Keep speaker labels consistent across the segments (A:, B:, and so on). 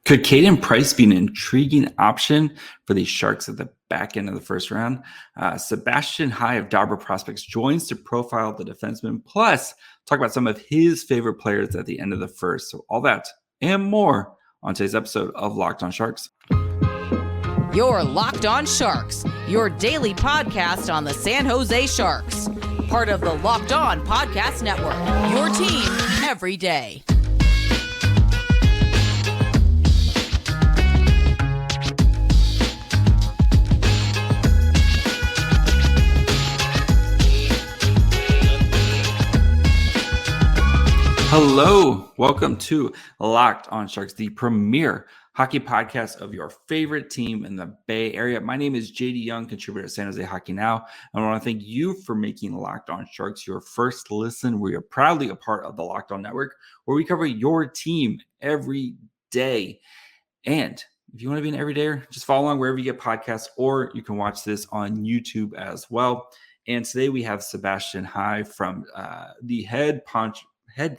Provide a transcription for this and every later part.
A: Could Caden Price be an intriguing option for the Sharks at the back end of the first round? Sebastian High of Dobber Prospects joins to profile the defenseman, plus talk about some of his favorite players at the end of the first. So all that and more on today's episode of Locked On Sharks.
B: You're Locked On Sharks, your daily podcast on the San Jose Sharks. Part of the Locked On Podcast Network, your team every day.
A: Hello, welcome to Locked On Sharks, the premier hockey podcast of your favorite team in the Bay Area. My name is JD Young, contributor at San Jose Hockey Now, and I want to thank you for making Locked On Sharks your first listen. We are proudly a part of the Locked On Network, where we cover your team every day. And if you want to be an everydayer, just follow along wherever you get podcasts, or you can watch this on YouTube as well. And today we have Sebastian High from the head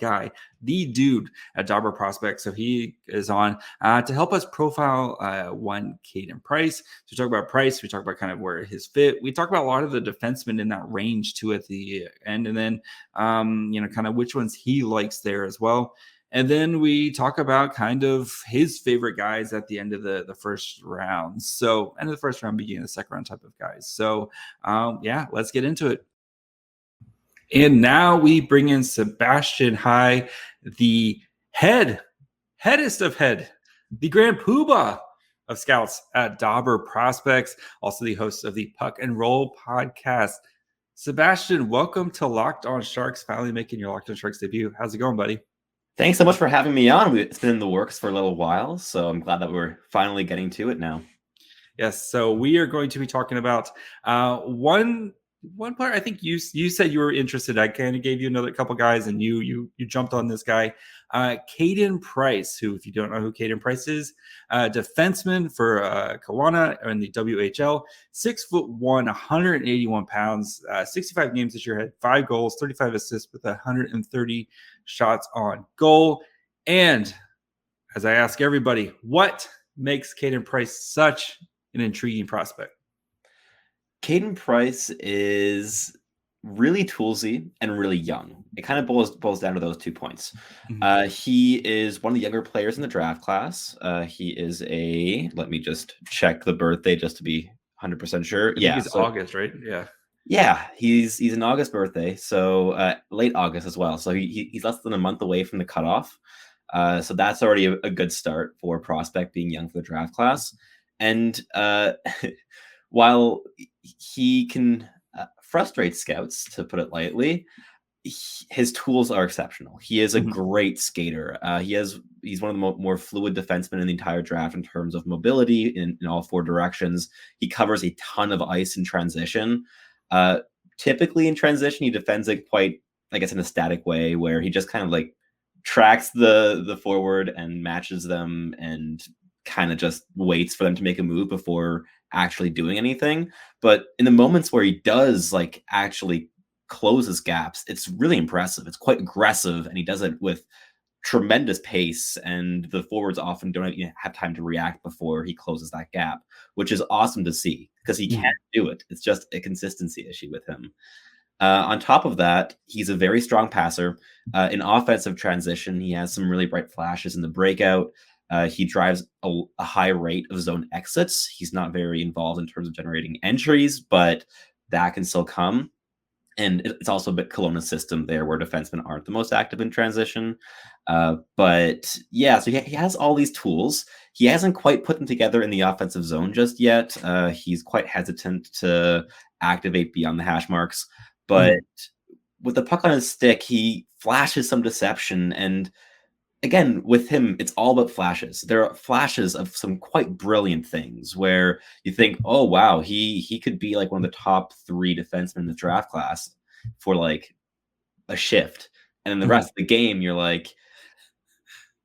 A: guy, the dude at Dobber Prospects. So he is on to help us profile one Caden Price. So we talk about Price, we talk about kind of where his fit. We talk about a lot of the defensemen in that range too at the end, and then kind of which ones he likes there as well. And then we talk about kind of his favorite guys at the end of the first round. So end of the first round, beginning of the second round type of guys. So let's get into it. And now we bring in Sebastian High, the headest of head, the grand poobah of scouts at Dobber Prospects, also the host of the Puck and Roll podcast. Sebastian, welcome to Locked On Sharks, finally making your Locked On Sharks debut. How's it going, buddy?
C: Thanks so much for having me on. It's been in the works for a little while, so I'm glad that we're finally getting to it now.
A: Yes, so we are going to be talking about one player. I think you said you were interested. I kind of gave you another couple guys, and you jumped on this guy, Caden Price. Who, if you don't know who Caden Price is, defenseman for Kelowna in the WHL, 6'1", 181 pounds, 65 games this year, had 5 goals, 35 assists with 130 shots on goal. And as I ask everybody, what makes Caden Price such an intriguing prospect?
C: Caden Price is really toolsy and really young. It kind of boils down to those 2 points. Mm-hmm. He is one of the younger players in the draft class. He is let me just check the birthday just to be 100% sure.
A: I think he's August, right?
C: Yeah, he's an August birthday, so late August as well. So he's less than a month away from the cutoff. So that's already a good start for a prospect being young for the draft class. And while he can frustrate scouts, to put it lightly, his tools are exceptional. He is a great skater. He's one of the more fluid defensemen in the entire draft in terms of mobility in all 4 directions. He covers a ton of ice in transition. Typically in transition, he defends it quite, I guess, in a static way, where he just kind of like tracks the forward and matches them and kind of just waits for them to make a move before actually doing anything. But in the moments where he does like actually closes gaps, it's really impressive. It's quite aggressive, and he does it with tremendous pace, and the forwards often don't even have time to react before he closes that gap, which is awesome to see because he can't do it. It's just a consistency issue with him. On top of that, he's a very strong passer. In offensive transition, he has some really bright flashes in the breakout. He drives a high rate of zone exits. He's not very involved in terms of generating entries, but that can still come. And it's also a bit Kelowna system there where defensemen aren't the most active in transition. So he has all these tools. He hasn't quite put them together in the offensive zone just yet. He's quite hesitant to activate beyond the hash marks. But with the puck on his stick, he flashes some deception. And again, with him, it's all about flashes. There are flashes of some quite brilliant things where you think, oh, wow, he could be like one of the top 3 defensemen in the draft class for like a shift. And then the rest of the game, you're like,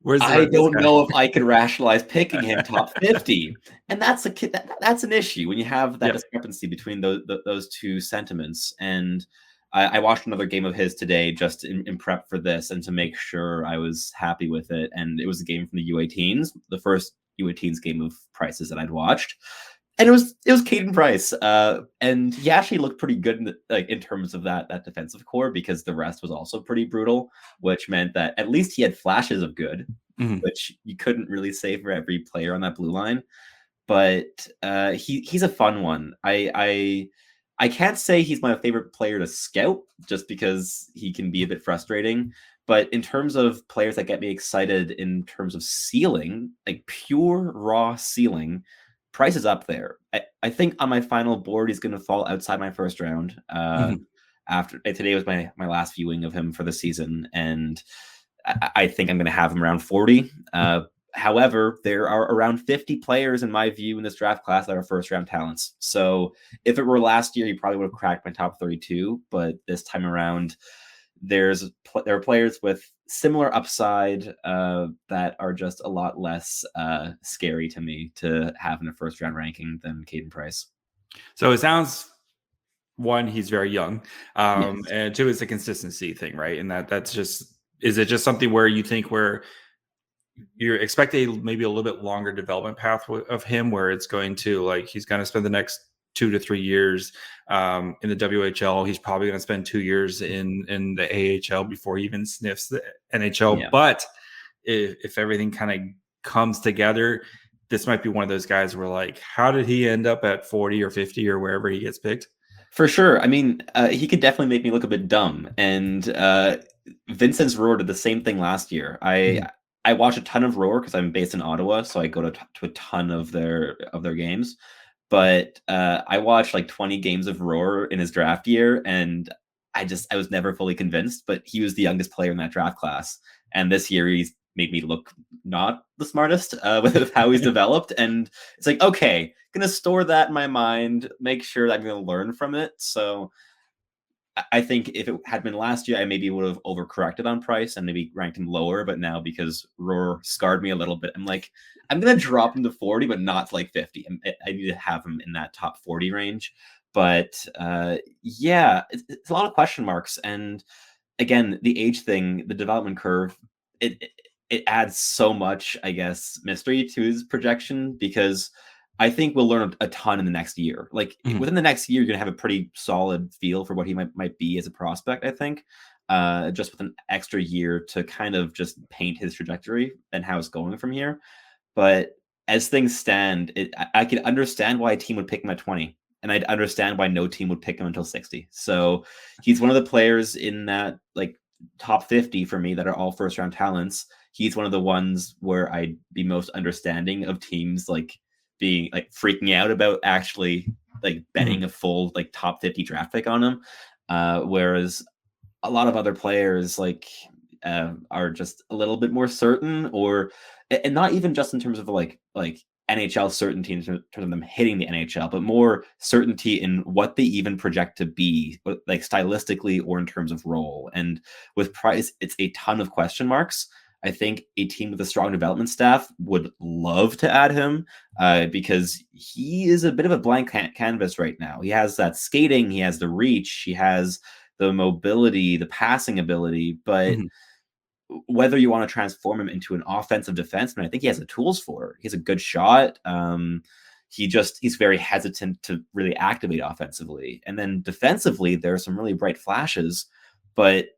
C: I don't know if I could rationalize picking him top 50. And that's an issue when you have that discrepancy between those 2 sentiments. And I watched another game of his today just in prep for this and to make sure I was happy with it. And it was a game from the U18s, the first U18s game of Price's that I'd watched. And it was Caden Price, and he actually looked pretty good in terms of that defensive core, because the rest was also pretty brutal, which meant that at least he had flashes of good, which you couldn't really say for every player on that blue line. But he's a fun one. I can't say he's my favorite player to scout, just because he can be a bit frustrating. But in terms of players that get me excited in terms of ceiling, like pure raw ceiling, Price is up there. I think on my final board, he's going to fall outside my first round. After today was my last viewing of him for the season, and I think I'm going to have him around 40. However, there are around 50 players in my view in this draft class that are first round talents. So if it were last year, he probably would have cracked my top 32. But this time around, there are players with similar upside that are just a lot less scary to me to have in a first round ranking than Caden Price.
A: So it sounds, one, he's very young,
C: Yes.
A: and two, it's a consistency thing, right? And that's just, is it just something where you think where you're expecting maybe a little bit longer development path of him, where it's going to, like, he's going to spend the next 2 to 3 years in the WHL. He's probably going to spend 2 years in the AHL before he even sniffs the NHL. Yeah. But if everything kind of comes together, this might be one of those guys where, like, how did he end up at 40 or 50 or wherever he gets picked?
C: For sure. I mean, he could definitely make me look a bit dumb. And Vincent's Roar did the same thing last year. I watch a ton of Roar because I'm based in Ottawa, so I go to a ton of their games. But I watched like 20 games of Roar in his draft year, and I was never fully convinced. But he was the youngest player in that draft class, and this year he's made me look not the smartest with how he's developed. And it's like, okay, gonna store that in my mind, make sure that I'm gonna learn from it. So I think if it had been last year, I maybe would have overcorrected on Price and maybe ranked him lower. But now, because Roar scarred me a little bit, I'm like, I'm going to drop him to 40, but not to like 50. I need to have him in that top 40 range. But yeah, it's a lot of question marks. And again, the age thing, the development curve, it adds so much, I guess, mystery to his projection, because I think we'll learn a ton in the next year. Like within the next year, you're going to have a pretty solid feel for what he might be as a prospect, I think, just with an extra year to kind of just paint his trajectory and how it's going from here. But as things stand, I can understand why a team would pick him at 20, and I'd understand why no team would pick him until 60. So he's one of the players in that like top 50 for me that are all first round talents. He's one of the ones where I'd be most understanding of teams like being like freaking out about actually like betting a full like top 50 draft pick on him. Whereas a lot of other players like are just a little bit more certain, and not even just in terms of like NHL certainty in terms of them hitting the NHL, but more certainty in what they even project to be, like stylistically or in terms of role. And with Price, it's a ton of question marks. I think a team with a strong development staff would love to add him because he is a bit of a blank canvas right now. He has that skating, he has the reach, he has the mobility, the passing ability, but whether you want to transform him into an offensive defenseman, I think he has the tools for it. He has a good shot. He's very hesitant to really activate offensively. And then defensively, there are some really bright flashes, but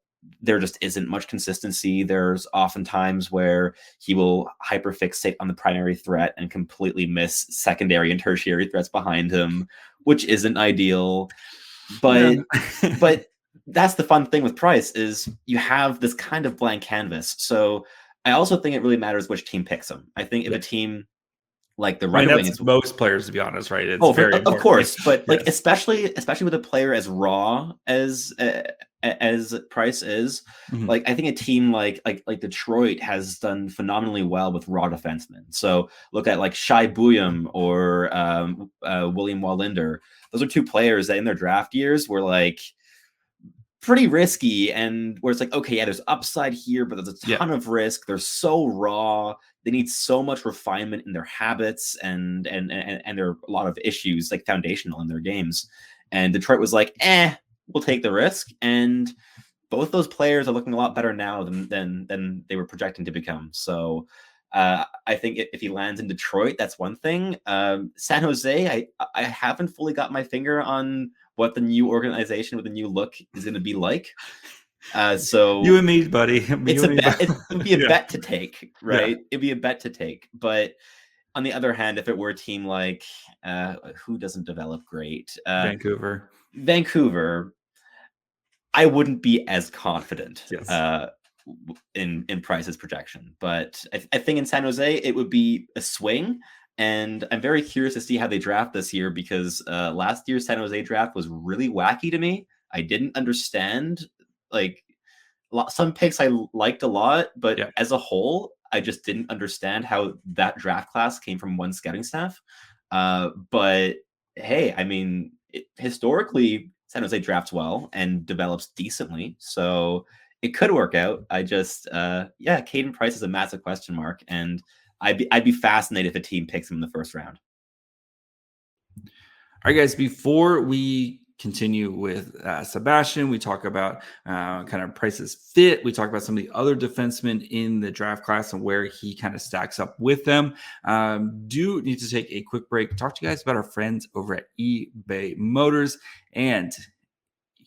C: there just isn't much consistency. There's often times where he will hyperfixate on the primary threat and completely miss secondary and tertiary threats behind him, which isn't ideal. But but that's the fun thing with Price, is you have this kind of blank canvas. So I also think it really matters which team picks him. I think if a team like the Red Wings,
A: most players, to be honest, right? It's very important.
C: Of course, but like especially with a player as raw as Price is, like I think a team like Detroit has done phenomenally well with raw defensemen. So look at like Shai Buyam or William Wallinder. Those are two players that in their draft years were like pretty risky, and where it's like, okay, yeah, there's upside here, but there's a ton of risk. They're so raw. They need so much refinement in their habits, and there are a lot of issues like foundational in their games. And Detroit was like, will take the risk. And both those players are looking a lot better now than they were projecting to become. So I think if he lands in Detroit, that's one thing. San Jose, I haven't fully got my finger on what the new organization with the new look is going to be like. So
A: you and me, buddy.
C: It's a bet. It would be a bet to take, right?
A: Yeah.
C: It'd be a bet to take. But on the other hand, if it were a team like who doesn't develop great,
A: Vancouver,
C: I wouldn't be as confident
A: yes.
C: In Price's projection. But I think in San Jose it would be a swing. And I'm very curious to see how they draft this year, because last year's San Jose draft was really wacky to me. I didn't understand, like, some picks I liked a lot, but as a whole, I just didn't understand how that draft class came from one scouting staff. But hey, I mean, historically, San Jose drafts well and develops decently, so it could work out. I just, Caden Price is a massive question mark, and I'd be fascinated if a team picks him in the first round.
A: All right, guys, before we continue with Sebastian, we talk about kind of Price's fit. We talk about some of the other defensemen in the draft class and where he kind of stacks up with them. Do need to take a quick break, talk to you guys about our friends over at eBay Motors. And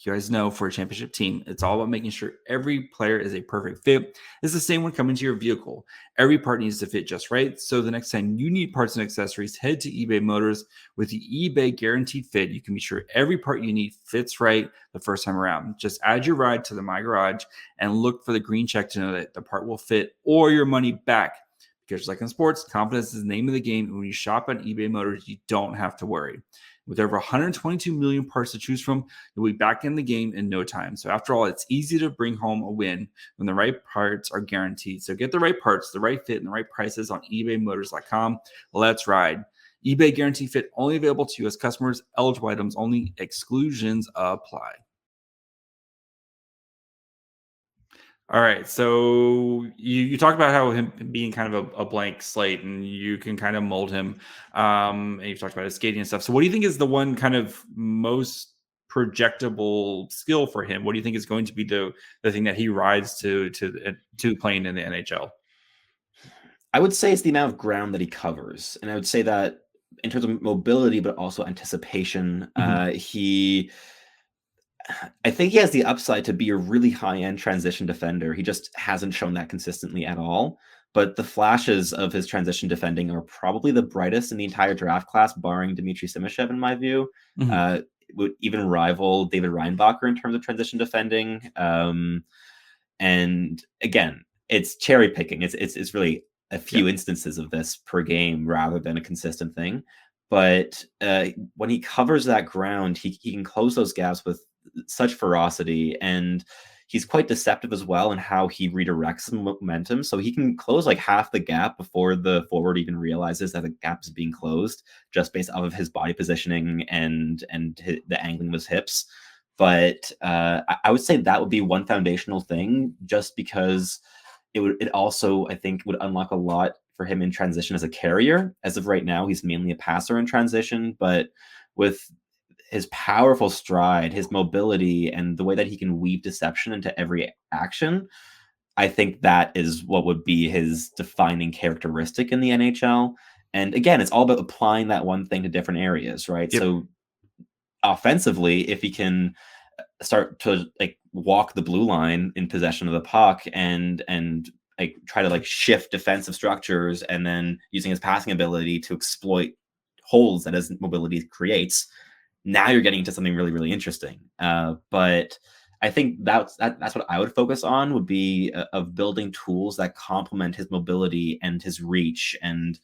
A: you guys know, for a championship team, it's all about making sure every player is a perfect fit. It's the same when coming to your vehicle. Every part needs to fit just right. So the next time you need parts and accessories, head to eBay Motors. With the eBay Guaranteed Fit, you can be sure every part you need fits right the first time around. Just add your ride to the My Garage and look for the green check to know that the part will fit or your money back. Because like in sports, confidence is the name of the game. And when you shop on eBay Motors, you don't have to worry. With over 122 million parts to choose from, you'll be back in the game in no time. So after all, it's easy to bring home a win when the right parts are guaranteed. So get the right parts, the right fit, and the right prices on ebaymotors.com. Let's ride. eBay Guaranteed Fit only available to U.S. customers. Eligible items only. Exclusions apply. All right, so you talked about how him being kind of a blank slate, and you can kind of mold him. And you've talked about his skating and stuff. So what do you think is the one kind of most projectable skill for him? What do you think is going to be the thing that he rides to playing in the NHL?
C: I would say it's the amount of ground that he covers. And I would say that in terms of mobility, but also anticipation, I think he has the upside to be a really high-end transition defender. He just hasn't shown that consistently at all. But the flashes of his transition defending are probably the brightest in the entire draft class, barring Dmitry Simashev, in my view. Would even rival David Reinbacher in terms of transition defending. And again, it's cherry picking. It's really a few instances of this per game rather than a consistent thing. But when he covers that ground, he can close those gaps with such ferocity, and he's quite deceptive as well in how he redirects the momentum. So he can close like half the gap before the forward even realizes that the gap is being closed, just based off of his body positioning and the angling of his hips. But I would say that would be one foundational thing, just because it also, I think, would unlock a lot for him in transition as a carrier. As of right now, he's mainly a passer in transition, but with his powerful stride, his mobility, and the way that he can weave deception into every action, I think that is what would be his defining characteristic in the NHL. And again, it's all about applying that one thing to different areas, right? So offensively, if he can start to like walk the blue line in possession of the puck and like try to like shift defensive structures, and then using his passing ability to exploit holes that his mobility creates, now you're getting into something really, really interesting. But I think that's what I would focus on, would be of building tools that complement his mobility and his reach and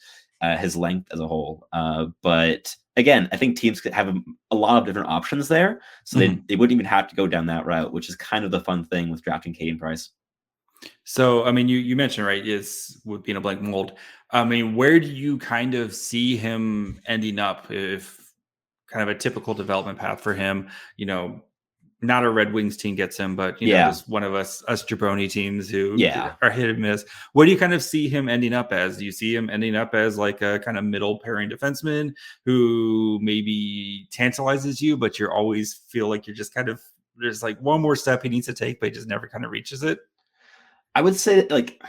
C: his length as a whole. But again, I think teams could have a lot of different options there, so they wouldn't even have to go down that route, which is kind of the fun thing with drafting Caden Price.
A: So, I mean, you mentioned, right, is with being a blank mold. I mean, where do you kind of see him ending up, if kind of a typical development path for him? You know, not a Red Wings team gets him, but you know, just one of us jabroni teams who are hit and miss. What do you kind of see him ending up as? Do you see him ending up as like a kind of middle pairing defenseman who maybe tantalizes you, but you always feel like you're just kind of there's like one more step he needs to take, but he just never kind of reaches it?
C: I would say like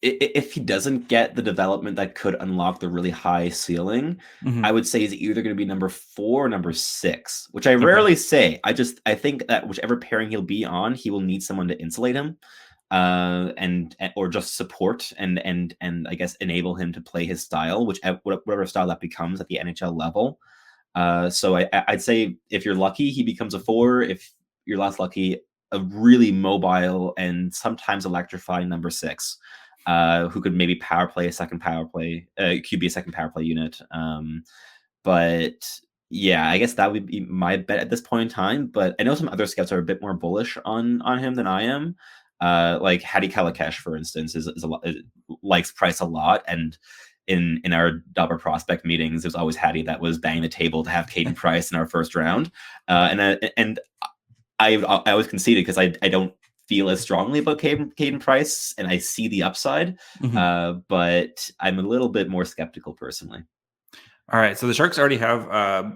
C: if he doesn't get the development that could unlock the really high ceiling,
A: Mhm.
C: I would say he's either going to be number 4 or number 6, which I rarely say. I think that whichever pairing he'll be on, he will need someone to insulate him, and or just support and I guess enable him to play his style, whatever style that becomes at the NHL level. So I'd say if you're lucky, he becomes a 4. If you're less lucky, a really mobile and sometimes electrifying number 6. Who could maybe QB a second power play unit. But yeah, I guess that would be my bet at this point in time. But I know some other scouts are a bit more bullish on him than I am. Like Hadi Kalakesh, for instance, likes Price a lot, and in our Dobber prospect meetings, there's always Hadi that was banging the table to have Caden Price in our first round. And I always conceded because I don't feel as strongly about Caden Price, and I see the upside, but I'm a little bit more skeptical personally.
A: All right, so the Sharks already have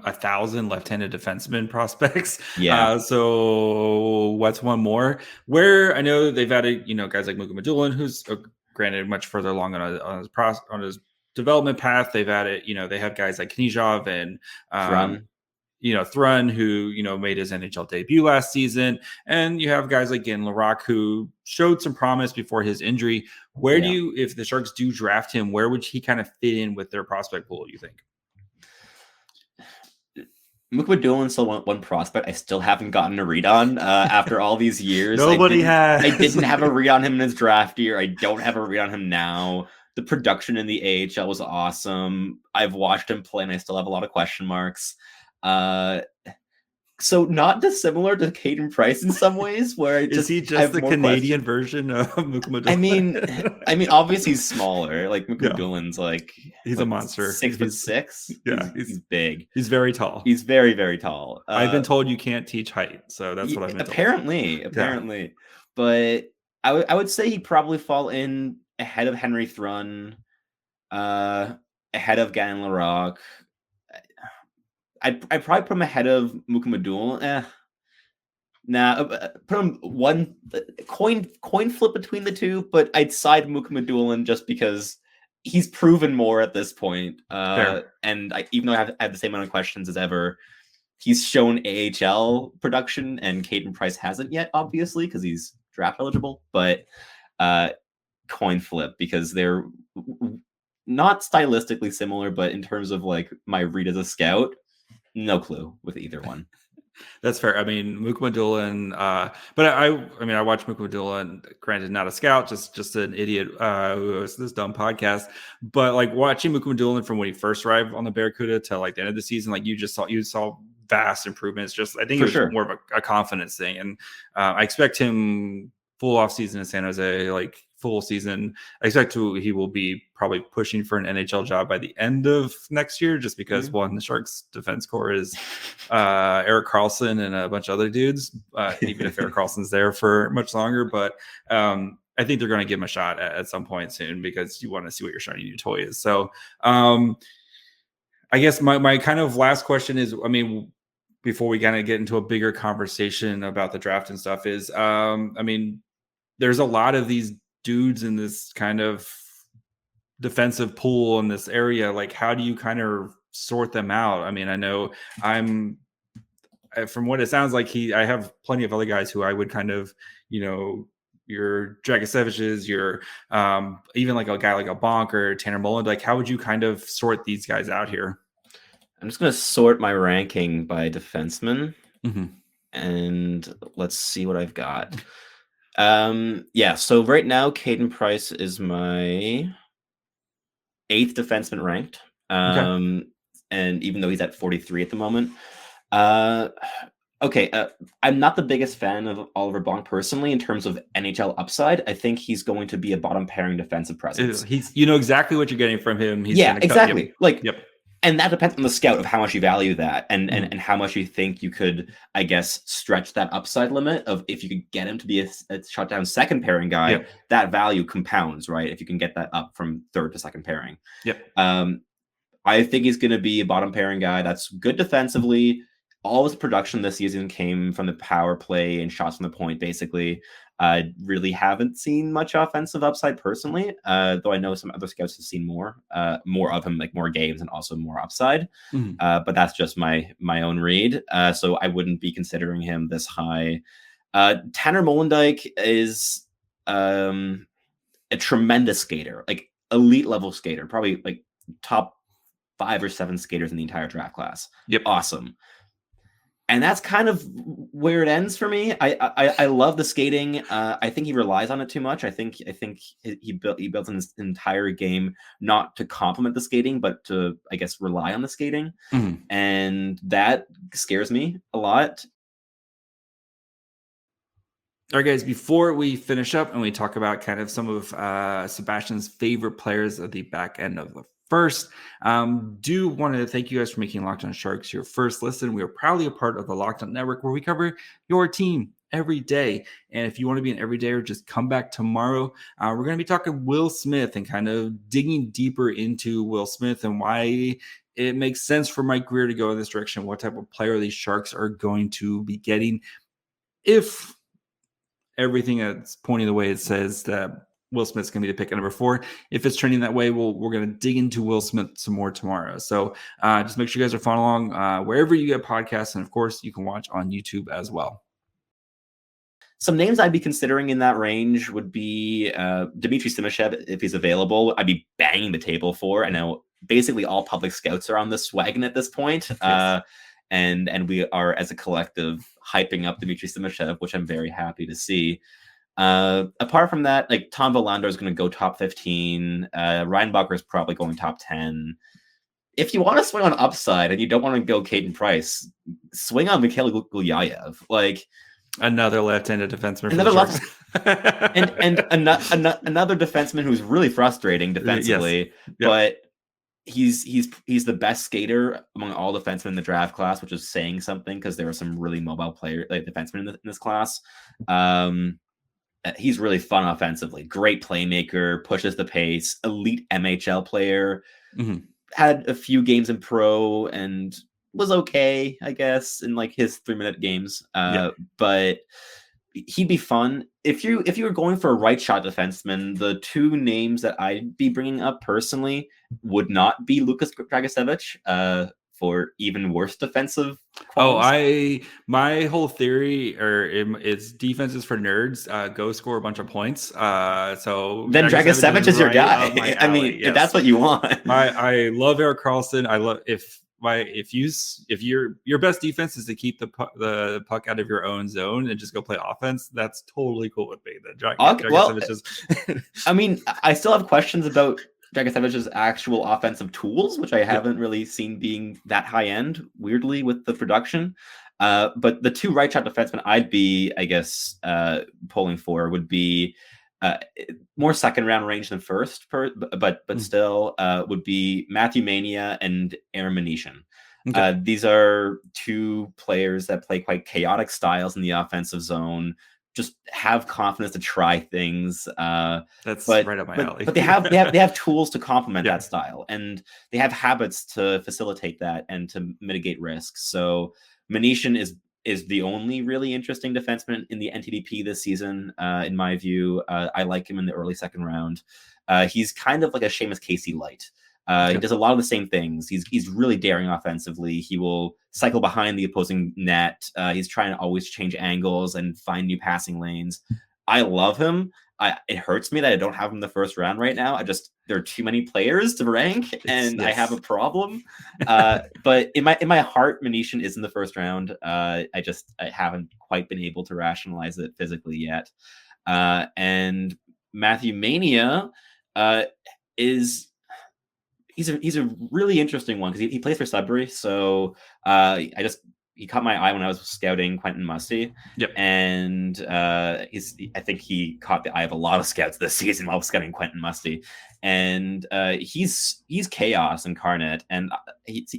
A: 1,000 left-handed defenseman prospects.
C: Yeah.
A: So what's one more? Where I know they've added, guys like Muka Madulin, who's granted much further along on his development path. They've added, they have guys like Knyzhov and Thrun, who, made his NHL debut last season. And you have guys like Gametime Larocque, who showed some promise before his injury. Where do you, if the Sharks do draft him, where would he kind of fit in with their prospect pool, you think?
C: Muka Madulin still one prospect I still haven't gotten a read on after all these years.
A: Nobody has.
C: I didn't have a read on him in his draft year. I don't have a read on him now. The production in the AHL was awesome. I've watched him play, and I still have a lot of question marks. So not dissimilar to Caden Price in some ways, where
A: is he just the Canadian version of Muka Madulin?
C: I mean, obviously he's smaller. Like Muka Madulin's like
A: he's a monster.
C: 6'6".
A: Yeah,
C: he's big.
A: He's very tall.
C: He's very, very tall.
A: I've been told you can't teach height, so that's what I've been
C: told. Apparently, but I would say he'd probably fall in ahead of Henry Thrun, ahead of Gametime Larocque. I'd probably put him ahead of Muka Madulin. Put him one coin flip between the two, but I'd side Muka Madulin just because he's proven more at this point. And even though I have the same amount of questions as ever, he's shown AHL production, and Caden Price hasn't yet, obviously, because he's draft eligible. But coin flip, because they're not stylistically similar, but in terms of like my read as a scout, no clue with either one.
A: That's fair. I mean, Muka Madulin, but I watched Muka Madulin, granted not a scout, just an idiot who hosts this dumb podcast. But like watching Muka Madulin from when he first arrived on the Barracuda to like the end of the season, like you saw vast improvements. Just I think it was more of a confidence thing, and I expect him full off season in San Jose, like full season. I expect he will be probably pushing for an NHL job by the end of next year, just because the Sharks defense core is Erik Karlsson and a bunch of other dudes, even if Erik Karlsson's there for much longer. But I think they're going to give him a shot at some point soon, because you want to see what your shiny new toy is. So I guess my kind of last question is, I mean, before we kind of get into a bigger conversation about the draft and stuff, is I mean, there's a lot of these dudes in this kind of defensive pool in this area. Like, how do you kind of sort them out? I mean, I know from what it sounds like, I have plenty of other guys who I would kind of, your Dragiceviches, your even like a guy like a Bonk or Tanner Mullen. Like, how would you kind of sort these guys out here?
C: I'm just going to sort my ranking by defenseman, and let's see what I've got. So right now, Caden Price is my 8th defenseman ranked. And even though he's at 43 at the moment, I'm not the biggest fan of Oliver Bonk personally in terms of NHL upside. I think he's going to be a bottom pairing defensive presence.
A: You know exactly what you're getting from him.
C: Exactly. And that depends on the scout of how much you value that, and how much you think you could, I guess, stretch that upside limit of if you could get him to be a shutdown second pairing guy, that value compounds, right? If you can get that up from third to second pairing. I think he's going to be a bottom pairing guy that's good defensively. all his production this season came from the power play and shots from the point, basically. I really haven't seen much offensive upside personally, though I know some other scouts have seen more of him, like more games and also more upside. But that's just my own read. So I wouldn't be considering him this high. Tanner Molendyk is a tremendous skater, like elite level skater, probably like top 5 or 7 skaters in the entire draft class.
A: Yep.
C: Awesome. And that's kind of where it ends for me. I love the skating. I think he relies on it too much. I think he built his entire game not to complement the skating, but to, I guess, rely on the skating. And that scares me a lot.
A: All right, guys, before we finish up and we talk about kind of some of Sebastian's favorite players at the back end of the first, do want to thank you guys for making Locked On Sharks your first listen. We are proudly a part of the Locked On Network, where we cover your team every day. And if you want to be an everydayer, just come back tomorrow. We're going to be talking Will Smith and kind of digging deeper into Will Smith and why it makes sense for Mike Grier to go in this direction, what type of player these Sharks are going to be getting if everything that's pointing the way it says that Will Smith's going to be the pick at number 4. If it's trending that way, we're going to dig into Will Smith some more tomorrow. So just make sure you guys are following along wherever you get podcasts. And of course, you can watch on YouTube as well.
C: Some names I'd be considering in that range would be Dmitry Simashev, if he's available. I'd be banging the table for. I know basically all public scouts are on this wagon at this point. And we are, as a collective, hyping up Dmitry Simashev, which I'm very happy to see. Apart from that, like Tom Verlander is going to go top 15. Ryan Bucker is probably going top 10. If you want to swing on upside and you don't want to go Caden Price, swing on Mikhail Gulyayev. Like
A: another left-handed defenseman.
C: Another defenseman who's really frustrating defensively, but he's the best skater among all defensemen in the draft class, which is saying something because there are some really mobile defensemen in this class. He's really fun offensively, great playmaker, pushes the pace, elite MHL player, had a few games in pro and was okay, I guess, in like his 3-minute games. But he'd be fun. If you were going for a right shot defenseman, the 2 names that I'd be bringing up personally would not be Lukas Dragicevic, for even worse defensive qualities.
A: My whole theory is defenses for nerds. Go score a bunch of points. So
C: then Dragicevic is your guy. I mean, if that's what you want.
A: I love Erik Karlsson. I love if your best defense is to keep the puck out of your own zone and just go play offense, that's totally cool with me.
C: I mean, I still have questions about Dragicevic's actual offensive tools, which I haven't really seen being that high end, weirdly, with the production. But the 2 right shot defensemen I'd be, I guess, pulling for would be more second round range than first, but still would be Matthew Mania and Aaron Manishin. Okay. These are 2 players that play quite chaotic styles in the offensive zone. Just have confidence to try things.
A: That's right up my alley.
C: But they have tools to complement that style, and they have habits to facilitate that and to mitigate risks. So Manishin is the only really interesting defenseman in the NTDP this season, in my view. I like him in the early second round. He's kind of like a Seamus Casey light. He does a lot of the same things. He's really daring offensively. He will cycle behind the opposing net. He's trying to always change angles and find new passing lanes. I love him. It hurts me that I don't have him in the first round right now. There are too many players to rank, and I have a problem. But in my heart, Manishin is in the first round. I haven't quite been able to rationalize it physically yet. And Matthew Mania is. He's a really interesting one because he plays for Sudbury. So he caught my eye when I was scouting Quentin Musty.
A: Yep.
C: And I think he caught the eye of a lot of scouts this season while scouting Quentin Musty. And he's chaos incarnate. And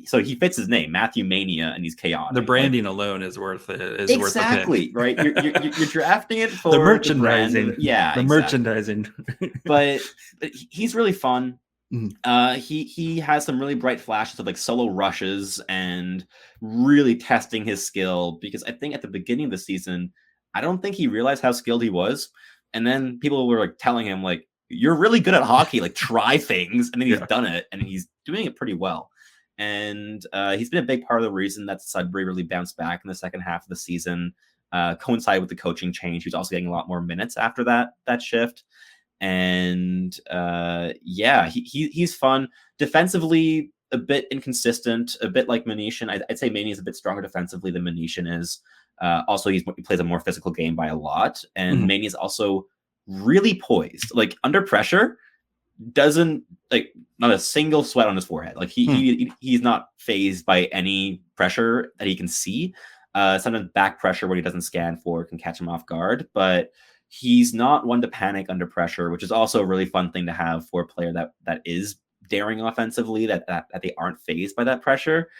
C: so he fits his name, Matthew Mania, and he's chaos.
A: The branding alone is worth it.
C: Exactly, right? You're drafting it for
A: the merchandising.
C: The merchandising. But he's really fun. He has some really bright flashes of like solo rushes and really testing his skill, because I think at the beginning of the season, I don't think he realized how skilled he was. And then people were like telling him like, you're really good at hockey, like try things. And then he's done it and he's doing it pretty well. And he's been a big part of the reason that Sudbury really bounced back in the second half of the season, coincided with the coaching change. He was also getting a lot more minutes after that shift. And he's fun. Defensively, a bit inconsistent, a bit like Manishin. I'd say Manny is a bit stronger defensively than Manishin is. Also, he plays a more physical game by a lot, and Manny is also really poised. Like under pressure, doesn't like not a single sweat on his forehead. Like he's not phased by any pressure that he can see. Sometimes back pressure, what he doesn't scan for, can catch him off guard, but he's not one to panic under pressure, which is also a really fun thing to have for a player that is daring offensively, that they aren't phased by that pressure.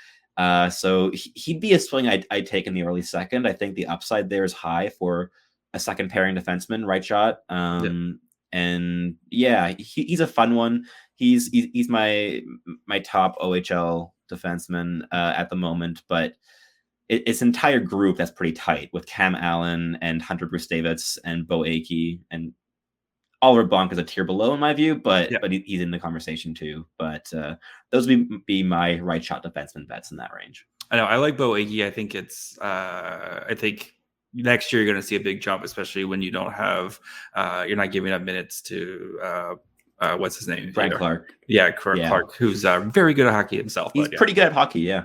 C: So he'd be a swing I'd take in the early second. I think the upside there is high for a second pairing defenseman, right shot. And yeah, he's a fun one. He's my top OHL defenseman at the moment, but it's an entire group that's pretty tight with Cam Allen and Hunter Brustevitz and Bo Akey, and Oliver Bonk is a tier below in my view, but he's in the conversation too. But those would be my right shot defenseman bets in that range.
A: I know I like Bo Akey. I think I think next year you're going to see a big jump, especially when you don't have you're not giving up minutes to what's his name?
C: Frank Clark.
A: Yeah, Clark, who's very good at hockey himself.
C: He's pretty good at hockey, yeah.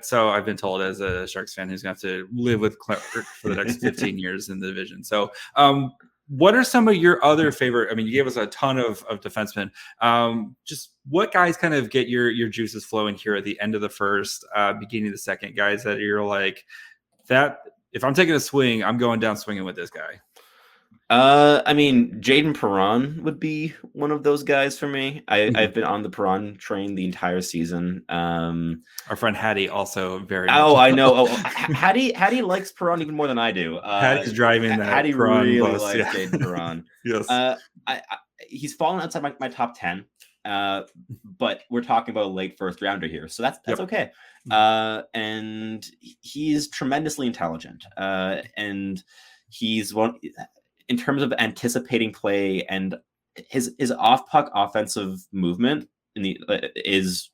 A: So I've been told as a Sharks fan who's going to have to live with Clark for the next 15 years in the division. So what are some of your other favorite? I mean, you gave us a ton of defensemen. Just what guys kind of get your juices flowing here at the end of the first, beginning of the second, guys that you're like, that if I'm taking a swing, I'm going down swinging with this guy.
C: I mean, Jaden Perron would be one of those guys for me. I've been on the Perron train the entire season.
A: Our friend Hattie also very.
C: Oh, I know. Hattie likes Perron even more than I do.
A: Hattie's driving that.
C: Hattie
A: Perron
C: really
A: bus,
C: likes Jaden Perron.
A: Yes.
C: He's fallen outside my top 10. But we're talking about a late first rounder here, so that's okay. And he's tremendously intelligent. And he's one. In terms of anticipating play, and his off puck offensive movement is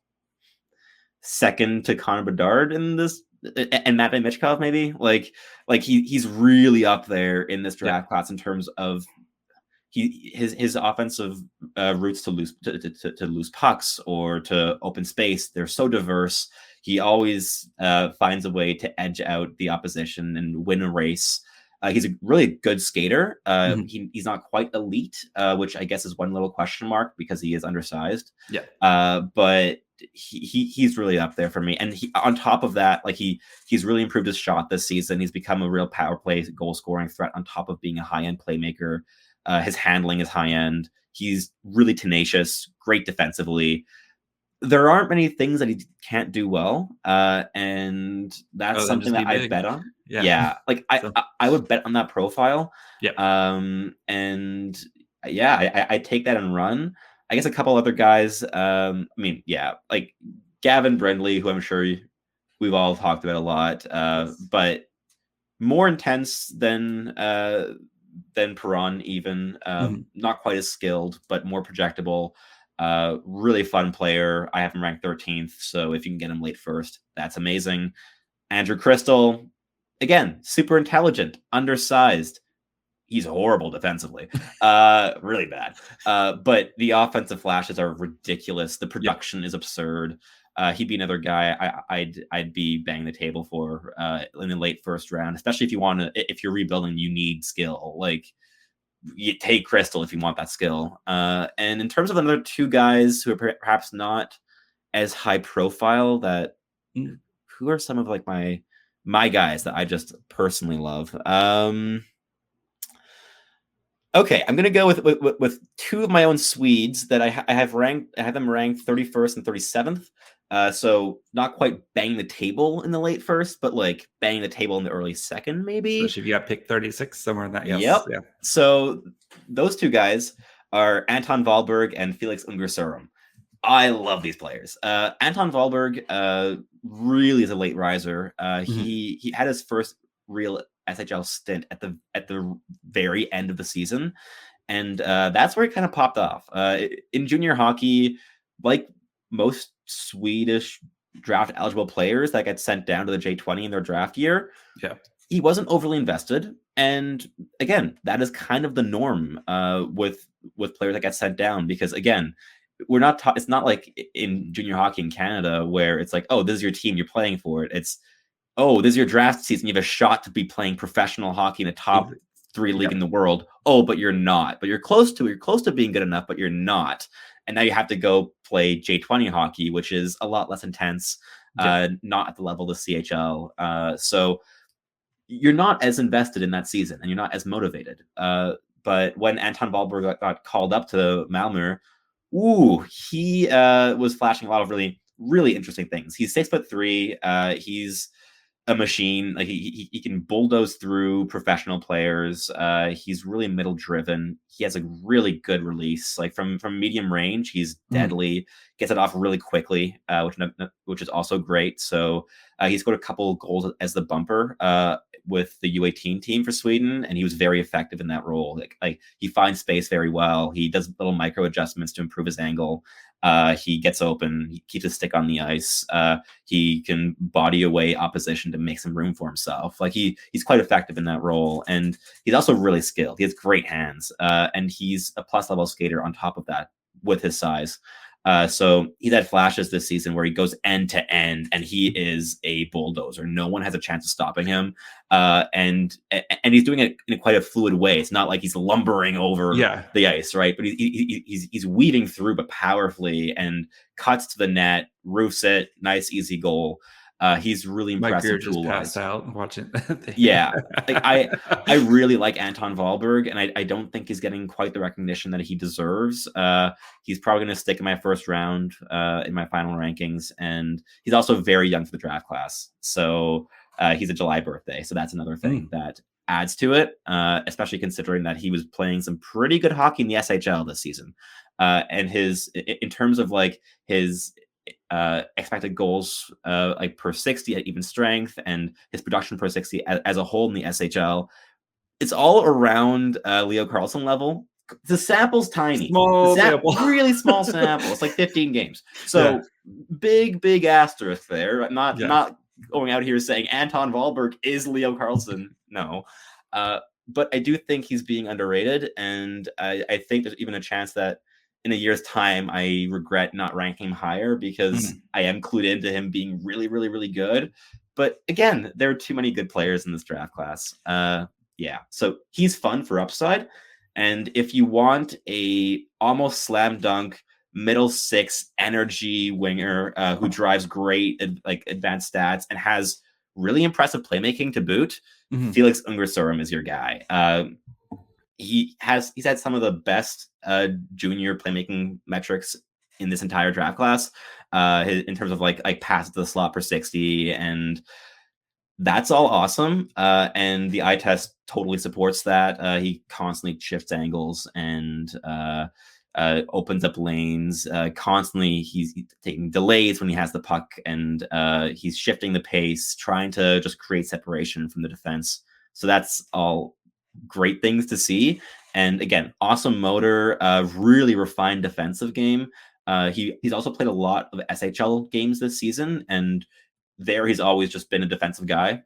C: second to Connor Bedard in this, and Matvei Michkov maybe. Like he's really up there in this draft class in terms of his offensive routes to lose pucks or to open space. They're so diverse. He always finds a way to edge out the opposition and win a race. He's a really good skater. He's not quite elite, which I guess is one little question mark because he is undersized. But he's really up there for me. And on top of that, like he's really improved his shot this season. He's become a real power play goal scoring threat on top of being a high end playmaker. His handling is high end. He's really tenacious, great defensively. There aren't many things that he can't do well, and that's something that I bet on. Like I would bet on that profile. I take that and run. I guess a couple other guys. Like Gavin Brindley, who I'm sure we've all talked about a lot, but more intense than Perron even. Not quite as skilled, but more projectable. Really fun player. I have him ranked 13th, so if you can get him late first, that's amazing. Andrew Crystal, again, super intelligent, undersized. He's horrible defensively, really bad. But the offensive flashes are ridiculous. The production is absurd. He'd be another guy I'd be banging the table for in the late first round, especially if you're rebuilding, you need skill. Like you take Crystal if you want that skill. And in terms of another two guys who are perhaps not as high profile, who are some of like my guys that I just personally love? Okay, I'm gonna go with two of my own Swedes that I have ranked. I have them ranked 31st and 37th. So not quite bang the table in the late first, but like bang the table in the early second, maybe.
A: Especially if you got picked 36 somewhere in that. Yes.
C: Yep.
A: Yeah.
C: So those two guys are Anton Wahlberg and Felix Ungersurum. I love these players. Anton Wahlberg really is a late riser. He had his first real SHL stint at the very end of the season, and that's where he kind of popped off. In junior hockey, like most Swedish draft eligible players that get sent down to the J20 in their draft year, he wasn't overly invested. And again, that is kind of the norm with players that get sent down, because again, we're not it's not like in junior hockey in Canada where it's like, oh, this is your team, you're playing for it. It's, oh, this is your draft season, you have a shot to be playing professional hockey in a top 3 league in the world. Oh, but you're not. But you're close to it. You're close to being good enough, but you're not. And now you have to go play J20 hockey, which is a lot less intense, not at the level of the CHL. So you're not as invested in that season, and you're not as motivated. But when Anton Wahlberg got called up to Malmö, he was flashing a lot of really, really interesting things. He's 6'3". He's a machine. Like he can bulldoze through professional players. He's really middle driven. He has a really good release. Like from medium range, he's deadly. Gets it off really quickly, which is also great. So he scored a couple goals as the bumper with the U18 team for Sweden, and he was very effective in that role. Like he finds space very well. He does little micro adjustments to improve his angle. He gets open. He keeps his stick on the ice. He can body away opposition to make some room for himself. Like he's quite effective in that role, and he's also really skilled. He has great hands, and he's a plus level skater on top of that with his size. So he's had flashes this season where he goes end to end and he is a bulldozer. No one has a chance of stopping him. And he's doing it in quite a fluid way. It's not like he's lumbering over the ice, right? But he's weaving through, but powerfully, and cuts to the net, roofs it, nice, easy goal. He's really impressive.
A: My beer just passed out watching.
C: I really like Anton Wahlberg, and I don't think he's getting quite the recognition that he deserves. He's probably going to stick in my first round in my final rankings, and he's also very young for the draft class. So he's a July birthday, so that's another thing that adds to it, especially considering that he was playing some pretty good hockey in the SHL this season. And in terms of like his expected goals like per 60 at even strength, and his production per 60 as a whole in the SHL, it's all around Leo Carlsson level. The sample's tiny. Really small sample. It's like 15 games. So big asterisk there. Not going out here saying Anton Wahlberg is Leo Carlsson. No. But I do think he's being underrated, and I think there's even a chance that in a year's time, I regret not ranking him higher, because I am clued into him being really, really, really good. But again, there are too many good players in this draft class. So he's fun for upside. And if you want a almost slam dunk middle six energy winger who drives great like advanced stats and has really impressive playmaking to boot, Felix Ungersorum is your guy. He's had some of the best junior playmaking metrics in this entire draft class, in terms of like passes to the slot per 60, and that's all awesome. And the eye test totally supports that. He constantly shifts angles and opens up lanes. Constantly, he's taking delays when he has the puck, and he's shifting the pace, trying to just create separation from the defense. So that's all great things to see. And again, awesome motor, really refined defensive game. He's also played a lot of SHL games this season, and there he's always just been a defensive guy,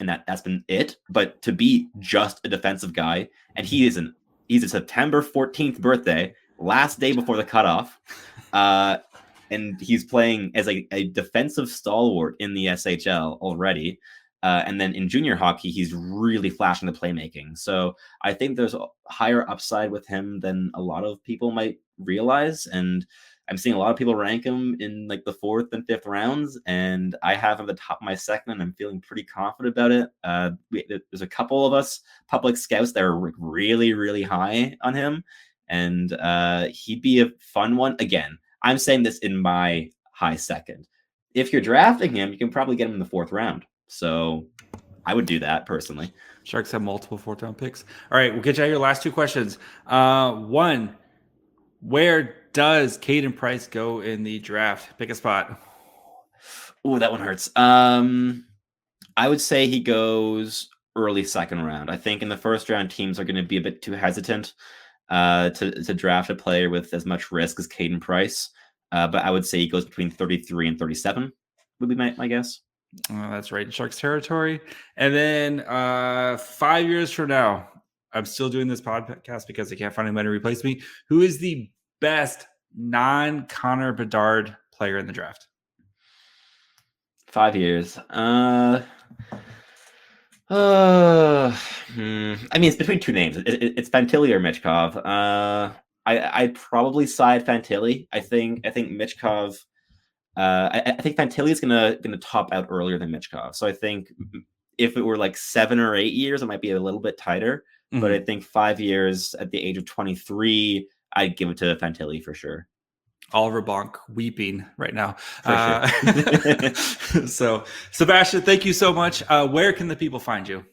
C: and that's been it. But to be just a defensive guy, and he's a September 14th birthday, last day before the cutoff, and he's playing as a defensive stalwart in the SHL already. And then in junior hockey, he's really flashing the playmaking. So I think there's a higher upside with him than a lot of people might realize. And I'm seeing a lot of people rank him in like the 4th and 5th rounds. And I have him at the top of my second, and I'm feeling pretty confident about it. There's a couple of us public scouts that are really, really high on him. And he'd be a fun one. Again, I'm saying this in my high second. If you're drafting him, you can probably get him in the 4th round. So I would do that personally.
A: Sharks have multiple 4th round picks. All right, we'll get you out your last 2 questions. One, Where does Caden Price go in the draft? Pick a spot.
C: Oh, that one hurts. I would say he goes early second round. I think in the first round, teams are going to be a bit too hesitant to draft a player with as much risk as Caden Price. But I would say he goes between 33 and 37 would be my guess.
A: That's right in Sharks territory. And then 5 years from now, I'm still doing this podcast because I can't find anybody to replace me. Who is the best non-Connor Bedard player in the draft?
C: 5 years. I mean, it's between two names. It's Fantilli or Michkov. I'd probably side Fantilli. I think Michkov. I think Fantilli is gonna top out earlier than Michkov. So I think if it were like 7 or 8 years, it might be a little bit tighter. Mm-hmm. But I think 5 years at the age of 23, I'd give it to Fantilli for sure.
A: Oliver Bonk weeping right now. For sure. So, Sebastian, thank you so much. Where can the people find you?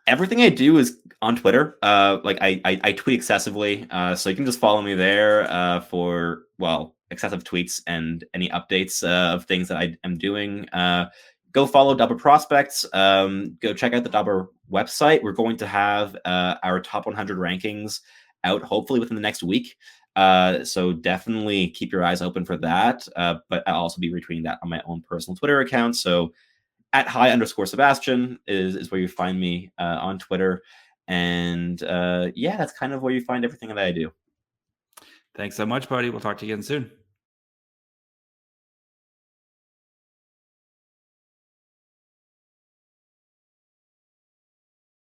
C: Everything I do is on Twitter. I tweet excessively, so you can just follow me there for excessive tweets and any updates of things that I am doing. Go follow Dobber Prospects. Go check out the Dobber website. We're going to have our top 100 rankings out hopefully within the next week. So definitely keep your eyes open for that. But I'll also be retweeting that on my own personal Twitter account. So at @hi_Sebastian is where you find me on Twitter. And that's kind of where you find everything that I do.
A: Thanks so much, buddy. We'll talk to you again soon.